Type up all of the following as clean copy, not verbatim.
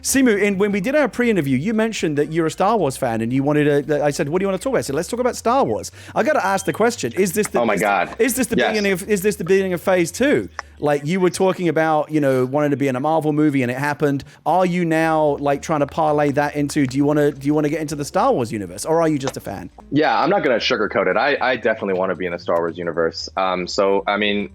Simu, when we did our pre-interview, you mentioned that you're a Star Wars fan, and you wanted to. I said, "What do you want to talk about?" I said, "Let's talk about Star Wars." I got to ask the question: Is this the? Oh my God! Is this the beginning of? Is this the beginning of Phase 2? Like you were talking about, wanting to be in a Marvel movie, and it happened. Are you now like trying to parlay that into? Do you want to get into the Star Wars universe, or are you just a fan? Yeah, I'm not going to sugarcoat it. I definitely want to be in the Star Wars universe. So I mean,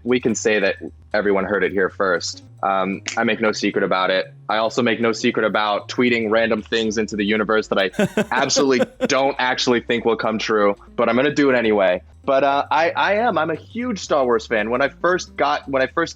we can say that everyone heard it here first. I make no secret about it. I also make no secret about tweeting random things into the universe that I absolutely don't actually think will come true, but I'm going to do it anyway. But I'm a huge Star Wars fan. When I first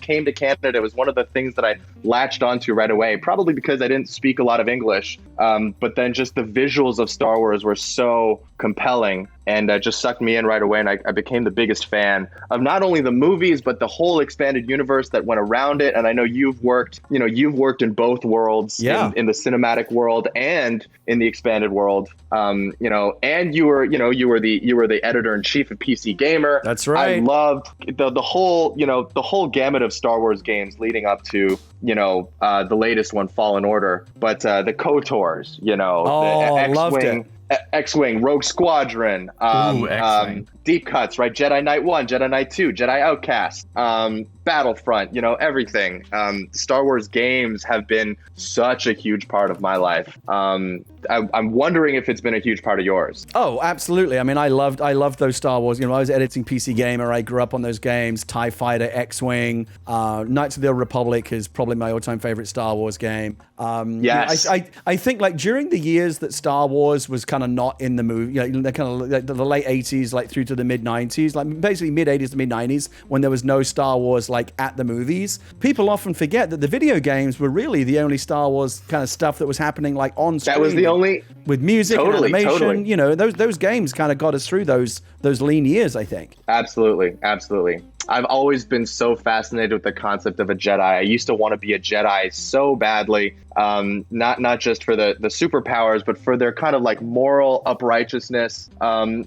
came to Canada, it was one of the things that I latched onto right away, probably because I didn't speak a lot of English. But then just the visuals of Star Wars were so compelling and just sucked me in right away. And I became the biggest fan of not only the movies, but the whole expanded universe that went around it. And I know you've worked in both worlds, in the cinematic world and in the expanded world. And you were the editor in chief of PC Gamer. That's right. I loved the whole gamut of Star Wars games leading up to the latest one, Fallen Order, but the KOTORs, the X-Wing, Rogue Squadron, deep cuts, right? Jedi Knight 1, Jedi Knight 2, Jedi Outcast, Battlefront, everything. Star Wars games have been such a huge part of my life. I'm wondering if it's been a huge part of yours. Oh, absolutely. I mean, I loved those Star Wars. I was editing PC Gamer. I grew up on those games. TIE Fighter, X-Wing, Knights of the Old Republic is probably my all-time favorite Star Wars game. Yes. I think like during the years that Star Wars was kind of not in the movie, the kind of like the late 80s, like through to the mid 90s, like basically mid 80s to mid 90s, when there was no Star Wars like at the movies, people often forget that the video games were really the only Star Wars kind of stuff that was happening like on screen. That was the only with music and animation. Totally. Those games kind of got us through those lean years, I think. Absolutely. I've always been so fascinated with the concept of a Jedi. I used to want to be a Jedi so badly, not just for the superpowers, but for their kind of like moral uprightness,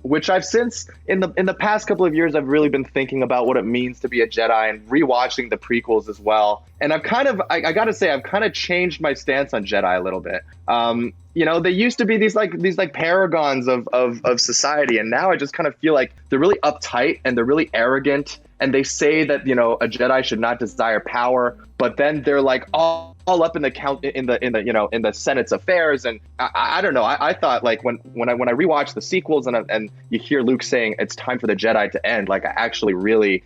which I've since in the past couple of years, I've really been thinking about what it means to be a Jedi and rewatching the prequels as well. And I've kind of, I gotta say, I've kind of changed my stance on Jedi a little bit. They used to be these paragons of society, and now I just kind of feel like they're really uptight and they're really arrogant. And they say that, a Jedi should not desire power, but then they're like all up in the Senate's affairs. And I don't know. I thought like when I rewatched the sequels and you hear Luke saying it's time for the Jedi to end, like I really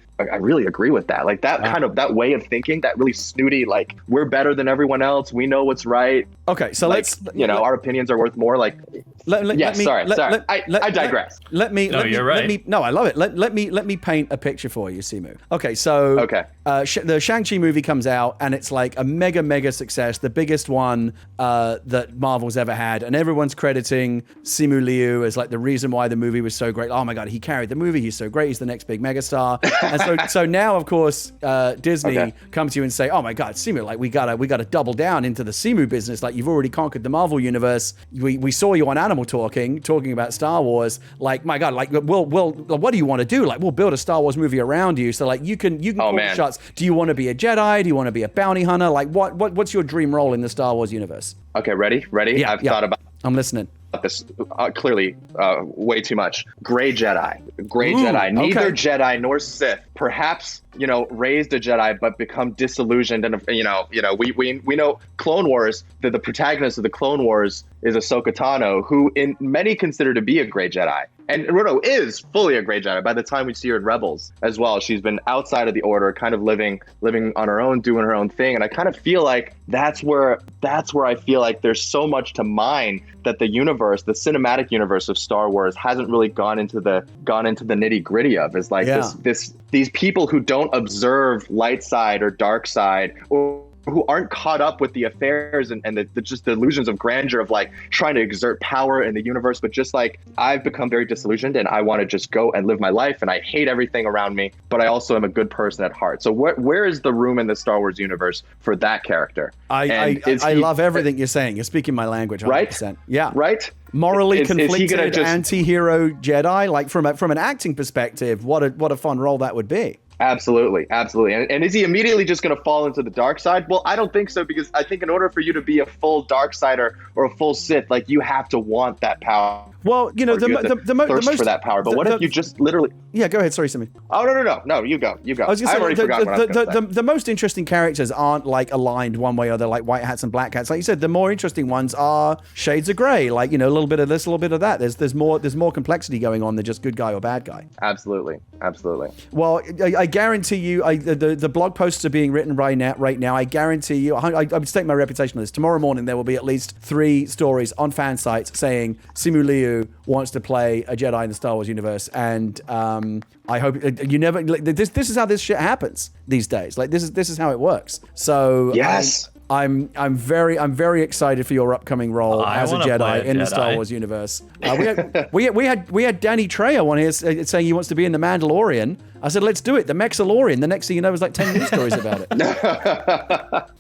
agree with that. Like that kind of that way of thinking, that really snooty, like we're better than everyone else. We know what's right. Okay, so our opinions are worth more. Like, I digress. No, I love it. Let me paint a picture for you, Simu. Okay, so the Shang-Chi movie comes out and it's like a mega success, the biggest one that Marvel's ever had, and everyone's crediting Simu Liu as like the reason why the movie was so great. Oh my God, he carried the movie. He's so great. He's the next big megastar. And so now, of course, Disney comes to you and say, oh my God, Simu, like we gotta double down into the Simu business. Like you've already conquered the Marvel universe. We saw you on Animal talking about Star Wars. Like my God, like we'll what do you want to do? Like we'll build a Star Wars movie around you. So like you can call the shots. Do you want to be a Jedi? Do you want to be a bounty hunter? Like what's your dream role in the Star Wars universe? Okay, ready? Yeah, I've thought about. I'm listening. This clearly way too much. Gray Jedi. Neither Jedi nor Sith. Perhaps raised a Jedi but become disillusioned, and we know Clone Wars. The protagonist of the Clone Wars is Ahsoka Tano, who in many consider to be a Gray Jedi, and is fully a Gray Jedi by the time we see her in Rebels as well. She's been outside of the Order, kind of living on her own, doing her own thing, and I kind of feel like that's where I feel like there's so much to mine that the universe, the cinematic universe of Star Wars, hasn't really gone into the nitty gritty of. Is like these people who don't observe light side or dark side, or who aren't caught up with the affairs and just the illusions of grandeur of like trying to exert power in the universe, but just like I've become very disillusioned and I want to just go and live my life, and I hate everything around me, but I also am a good person at heart. So where is the room in the Star Wars universe for that character? I love everything you're saying. You're speaking my language, 100%. Right? Yeah. Right? Morally conflicted anti-hero Jedi, like from an acting perspective, what a fun role that would be. Absolutely, absolutely. And is he immediately just going to fall into the dark side? Well, I don't think so, because I think in order for you to be a full dark sider or a full Sith, like, you have to want that power. Well, you know, the most for that power. But what if you just literally? Yeah, go ahead. Sorry, Simi. Oh, no. You go. I was going to already say, forgot what I was going to say. the most interesting characters aren't like aligned one way or other, like white hats and black hats. Like you said, the more interesting ones are shades of gray. Like, you know, a little bit of this, a little bit of that. There's more complexity going on than just good guy or bad guy. Absolutely. Well, I guarantee you, the blog posts are being written right now. I guarantee you, I would stake my reputation on this. Tomorrow morning, there will be at least 3 stories on fan sites saying Simu Liu wants to play a Jedi in the Star Wars universe, and I hope you never. This is how this shit happens these days. Like, this is how it works. So yes. I'm very excited for your upcoming role as a Jedi in the Star Wars universe. We had Danny Trejo on here saying he wants to be in the Mandalorian. I said, let's do it. The Mexalorian. The next thing you know, there's like 10 news stories about it.